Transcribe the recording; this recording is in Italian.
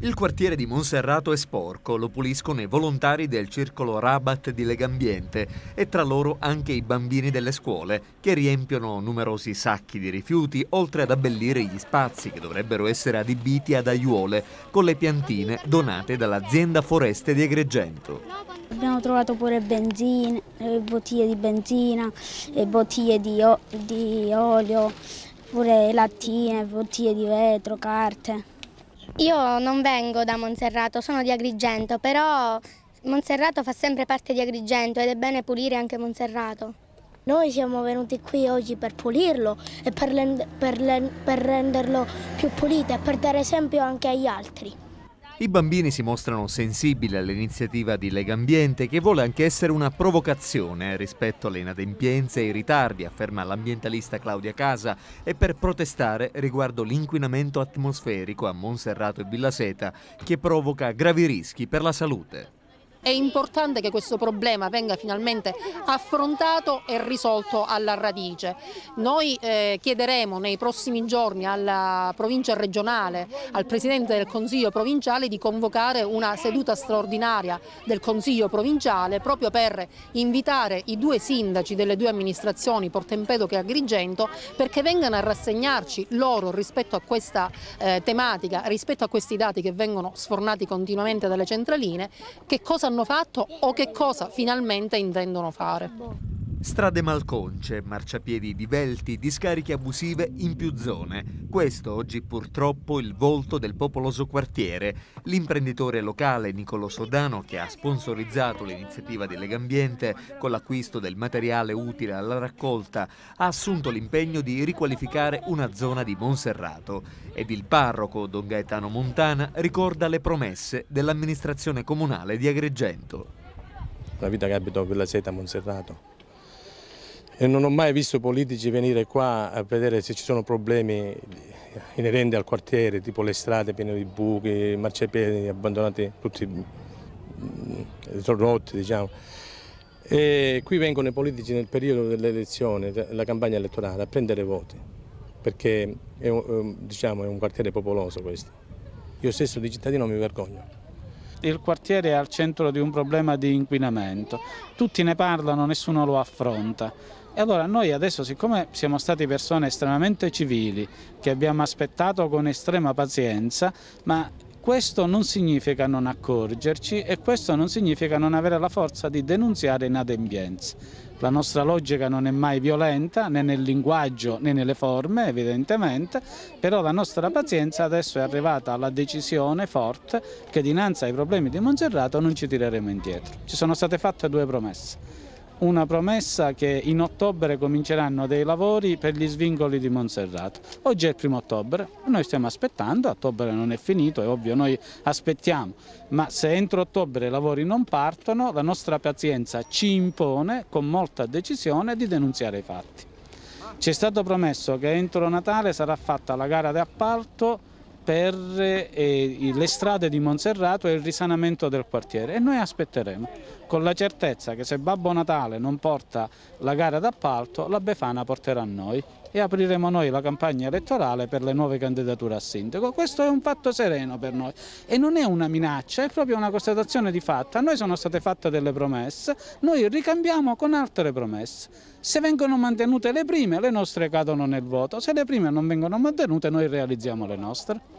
Il quartiere di Monserrato è sporco, lo puliscono i volontari del circolo Rabat di Legambiente e tra loro anche i bambini delle scuole che riempiono numerosi sacchi di rifiuti oltre ad abbellire gli spazi che dovrebbero essere adibiti ad aiuole con le piantine donate dall'azienda Foreste di Agrigento. Abbiamo trovato pure benzina, bottiglie di benzina, bottiglie di olio, pure lattine, bottiglie di vetro, carte. Io non vengo da Monserrato, sono di Agrigento, però Monserrato fa sempre parte di Agrigento ed è bene pulire anche Monserrato. Noi siamo venuti qui oggi per pulirlo e per renderlo più pulito e per dare esempio anche agli altri. I bambini si mostrano sensibili all'iniziativa di Legambiente, che vuole anche essere una provocazione rispetto alle inadempienze e ai ritardi, afferma l'ambientalista Claudia Casa, e per protestare riguardo l'inquinamento atmosferico a Monserrato e Villaseta, che provoca gravi rischi per la salute. È importante che questo problema venga finalmente affrontato e risolto alla radice. Noi chiederemo nei prossimi giorni alla provincia regionale, al Presidente del Consiglio provinciale di convocare una seduta straordinaria del Consiglio provinciale proprio per invitare i due sindaci delle due amministrazioni, Porto Empedocle e Agrigento, perché vengano a rassegnarci loro rispetto a questa tematica, rispetto a questi dati che vengono sfornati continuamente dalle centraline, che cosa hanno fatto o che cosa finalmente intendono fare. Strade malconce, marciapiedi divelti, discariche abusive in più zone. Questo oggi purtroppo il volto del popoloso quartiere. L'imprenditore locale Niccolò Sodano, che ha sponsorizzato l'iniziativa di Legambiente con l'acquisto del materiale utile alla raccolta, ha assunto l'impegno di riqualificare una zona di Monserrato. Ed il parroco Don Gaetano Montana ricorda le promesse dell'amministrazione comunale di Agrigento. La vita che abito a Villaseta a Monserrato. E non ho mai visto politici venire qua a vedere se ci sono problemi inerenti al quartiere, tipo le strade piene di buchi, marciapiedi abbandonati, tutti rotti, diciamo. E qui vengono i politici nel periodo delle elezioni, la campagna elettorale, a prendere voti, perché è un quartiere popoloso questo. Io stesso di cittadino mi vergogno. Il quartiere è al centro di un problema di inquinamento, tutti ne parlano, nessuno lo affronta. E allora noi adesso, siccome siamo stati persone estremamente civili, che abbiamo aspettato con estrema pazienza, ma questo non significa non accorgerci e questo non significa non avere la forza di denunziare inadempienze. La nostra logica non è mai violenta, né nel linguaggio né nelle forme, evidentemente, però la nostra pazienza adesso è arrivata alla decisione forte che dinanzi ai problemi di Monserrato non ci tireremo indietro. Ci sono state fatte due promesse. Una promessa che in ottobre cominceranno dei lavori per gli svincoli di Monserrato. Oggi è il 1° ottobre, noi stiamo aspettando, ottobre non è finito, è ovvio, noi aspettiamo, ma se entro ottobre i lavori non partono, la nostra pazienza ci impone con molta decisione di denunziare i fatti. Ci è stato promesso che entro Natale sarà fatta la gara di appalto per le strade di Monserrato e il risanamento del quartiere e noi aspetteremo, con la certezza che se Babbo Natale non porta la gara d'appalto, la Befana porterà noi e apriremo noi la campagna elettorale per le nuove candidature a sindaco. Questo è un fatto sereno per noi e non è una minaccia, è proprio una constatazione di fatto. A noi sono state fatte delle promesse, noi ricambiamo con altre promesse. Se vengono mantenute le prime, le nostre cadono nel vuoto, se le prime non vengono mantenute noi realizziamo le nostre.